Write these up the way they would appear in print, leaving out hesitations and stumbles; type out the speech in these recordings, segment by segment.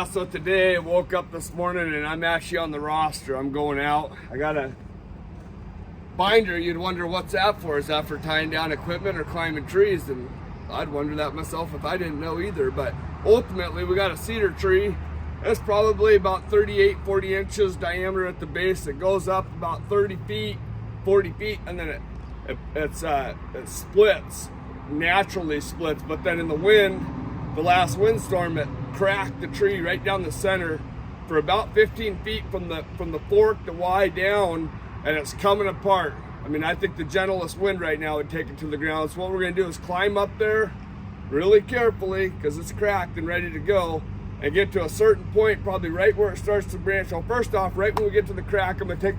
Yeah, so today I woke up this morning and I'm actually on the roster. I'm going out. I got a binder. You'd wonder what's that for. Is that for tying down equipment or climbing trees? And I'd wonder that myself if I didn't know either. But ultimately, we got a cedar tree. It's probably about 40 inches diameter at the base. It goes up about 30 feet, 40 feet, and then it splits, naturally splits. But then in the wind, the last windstorm, it cracked the tree right down the center for about 15 feet from the fork to Y down, and it's coming apart. I mean, I think the gentlest wind right now would take it to the ground. So what we're gonna do is climb up there really carefully, because it's cracked and ready to go, and get to a certain point, probably right where it starts to branch. Well, first off, right when we get to the crack, I'm gonna take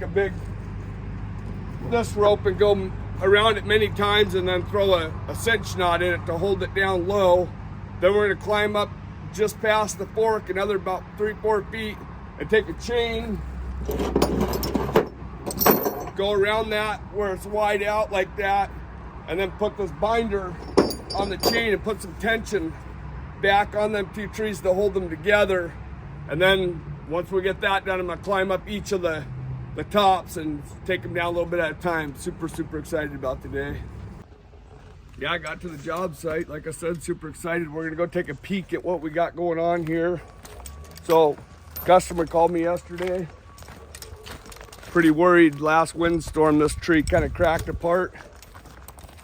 this rope and go around it many times, and then throw a cinch knot in it to hold it down low. Then we're gonna climb up just past the fork, another about 3-4 feet, and take a chain, go around that where it's wide out like that, and then put this binder on the chain and put some tension back on them two trees to hold them together. And then once we get that done, I'm gonna climb up each of the tops and take them down a little bit at a time. Super excited about today. Yeah, I got to the job site. Like I said, super excited. We're gonna go take a peek at what we got going on here. So, customer called me yesterday. Pretty worried. Last windstorm, this tree kind of cracked apart.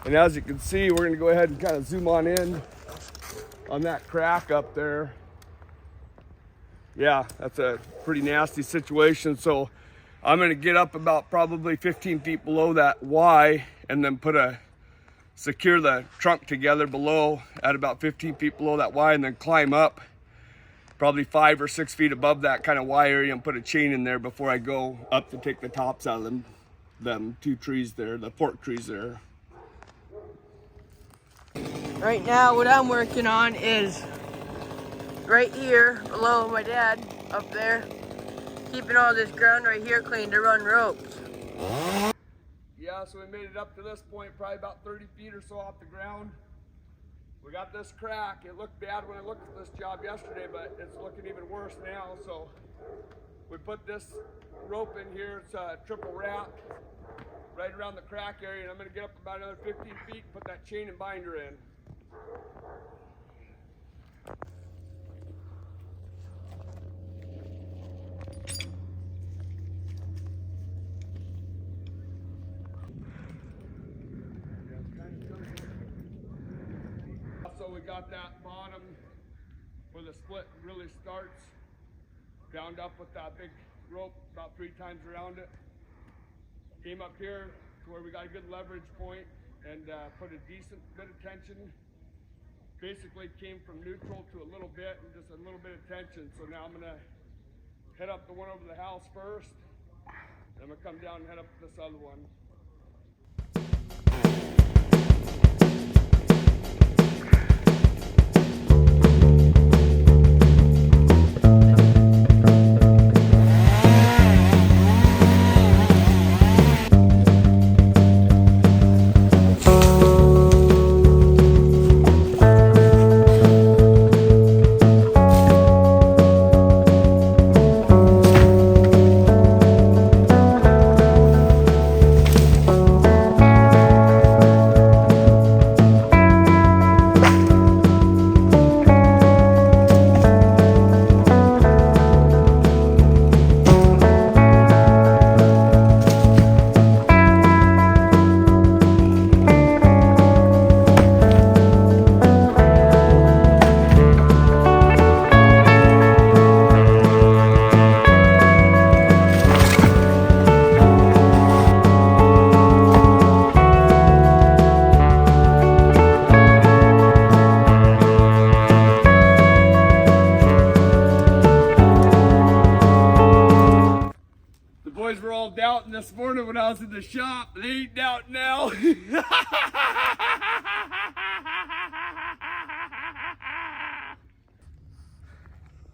And as you can see, we're gonna go ahead and kind of zoom on in on that crack up there. Yeah, that's a pretty nasty situation. So I'm gonna get up about probably 15 feet below that Y, and then secure the trunk together below at about 15 feet below that Y, and then climb up probably 5 or 6 feet above that kind of Y area and put a chain in there before I go up to take the tops out of them two trees there, the fork trees there. Right now, what I'm working on is right here below my dad up there, keeping all this ground right here clean to run ropes. Yeah, so we made it up to this point, probably about 30 feet or so off the ground. We got this crack. It looked bad when I looked at this job yesterday, but it's looking even worse now. So we put this rope in here. It's a triple wrap right around the crack area, and I'm gonna get up about another 15 feet and put that chain and binder in. So we got that bottom where the split really starts, bound up with that big rope about 3 times around it. Came up here to where we got a good leverage point and put a decent bit of tension. Basically came from neutral to a little bit and just a little bit of tension. So now I'm gonna head up the one over the house first, and I'm gonna come down and head up this other one. Boys were all doubting this morning when I was in the shop. They ain't doubting now.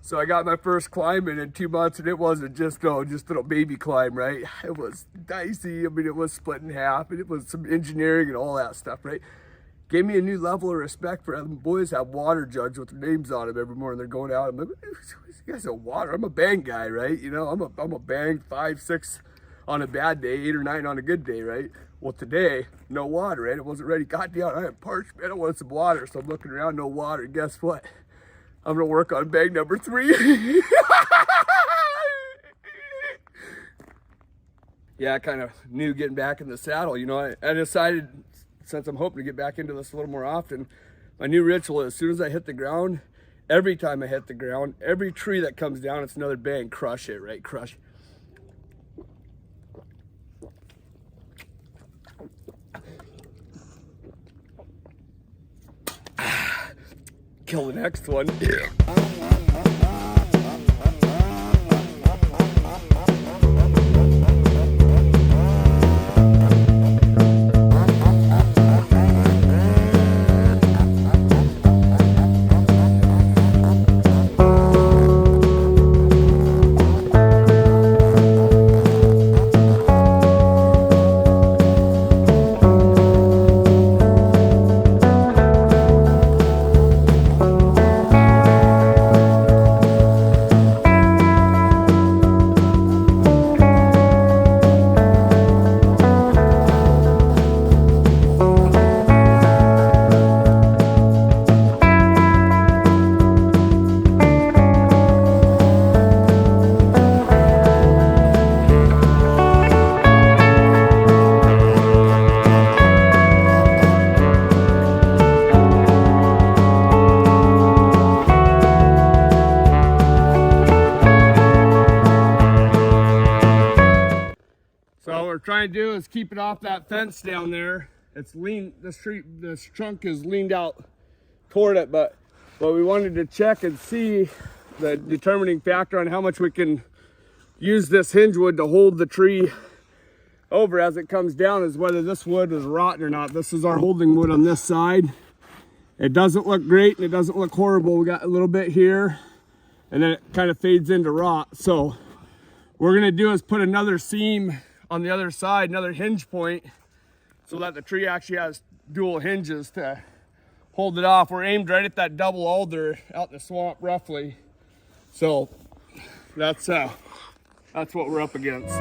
So I got my first climb in 2 months, and it wasn't just a little baby climb, right? It was dicey. I mean, it was split in half, and it was some engineering and all that stuff, right? gave me a new level of respect for them. Boys have water jugs with their names on them every morning. They're going out. I'm like, these guys have water. I'm a bang guy, right? You know, I'm a bang 5, 6 on a bad day, 8 or 9 on a good day, right? Well, today, no water, right? It wasn't ready. God damn, I am parched, man. I wanted some water. So I'm looking around, no water. Guess what? I'm gonna work on bag number 3. Yeah, I kind of knew getting back in the saddle. You know, I decided, since I'm hoping to get back into this a little more often, my new ritual is as soon as I hit the ground, every time I hit the ground, every tree that comes down, it's another bang. Crush it, right? Crush. Kill the next one. So what we're trying to do is keep it off that fence down there. It's lean, this trunk is leaned out toward it, but we wanted to check and see the determining factor on how much we can use this hinge wood to hold the tree over as it comes down is whether this wood is rotten or not. This is our holding wood on this side. It doesn't look great and it doesn't look horrible. We got a little bit here and then it kind of fades into rot. So what we're gonna do is put another seam on the other side, another hinge point, so that the tree actually has dual hinges to hold it off. We're aimed right at that double alder out in the swamp roughly. So that's what we're up against.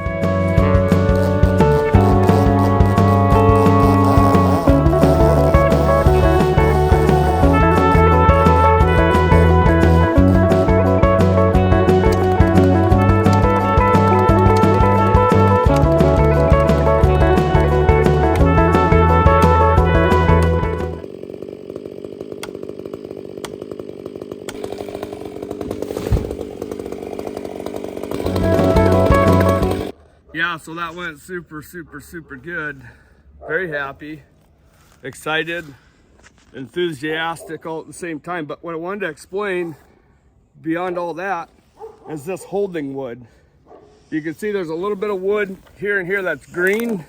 Yeah, so that went super good. Very happy, excited, enthusiastic all at the same time. But what I wanted to explain beyond all that is this holding wood. You can see there's a little bit of wood here and here that's green.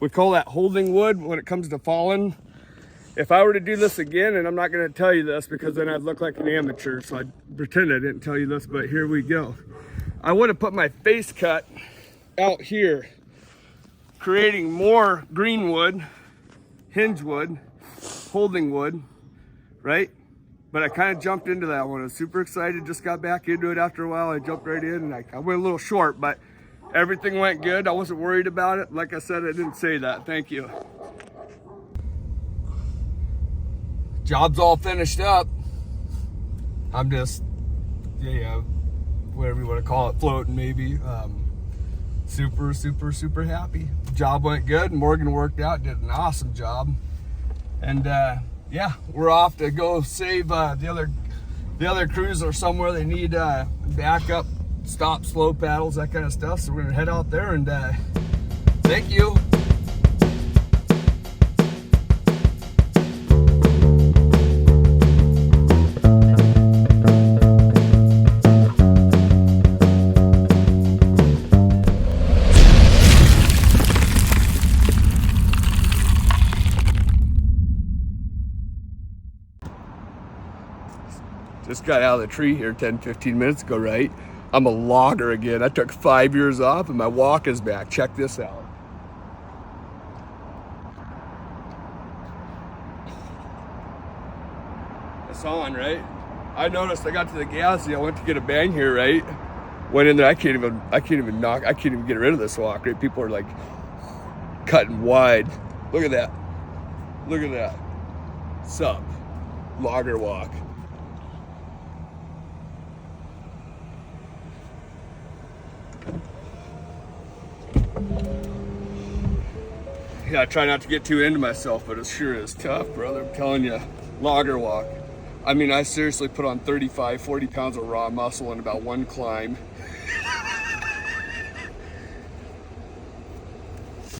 We call that holding wood when it comes to fallen. If I were to do this again, and I'm not gonna tell you this because then I'd look like an amateur, so I'd pretend I didn't tell you this, but here we go. I would have put my face cut out here, creating more green wood, hinge wood, holding wood, right? But I kind of jumped into that one. I was super excited, just got back into it after a while. I jumped right in and I went a little short, but everything went good. I wasn't worried about it. Like I said, I didn't say that. Thank you. Job's all finished up. I'm just, yeah, whatever you want to call it, floating maybe. Super happy. Job went good. Morgan worked out, did an awesome job. And yeah, we're off to go save the other crews are somewhere they need backup, stop, slow paddles, that kind of stuff. So we're gonna head out there and thank you. Just got out of the tree here 10-15 minutes ago, right? I'm a logger again. I took 5 years off and my walk is back. Check this out. this on, right? I noticed I got to the gas, I went to get a bang here, right? Went in there, I can't even get rid of this walk, right? People are like cutting wide. Look at that. Look at that. Sup. Logger walk. Yeah, I try not to get too into myself, but it sure is tough, brother. I'm telling you, logger walk. I mean, I seriously put on 35, 40 pounds of raw muscle in about one climb.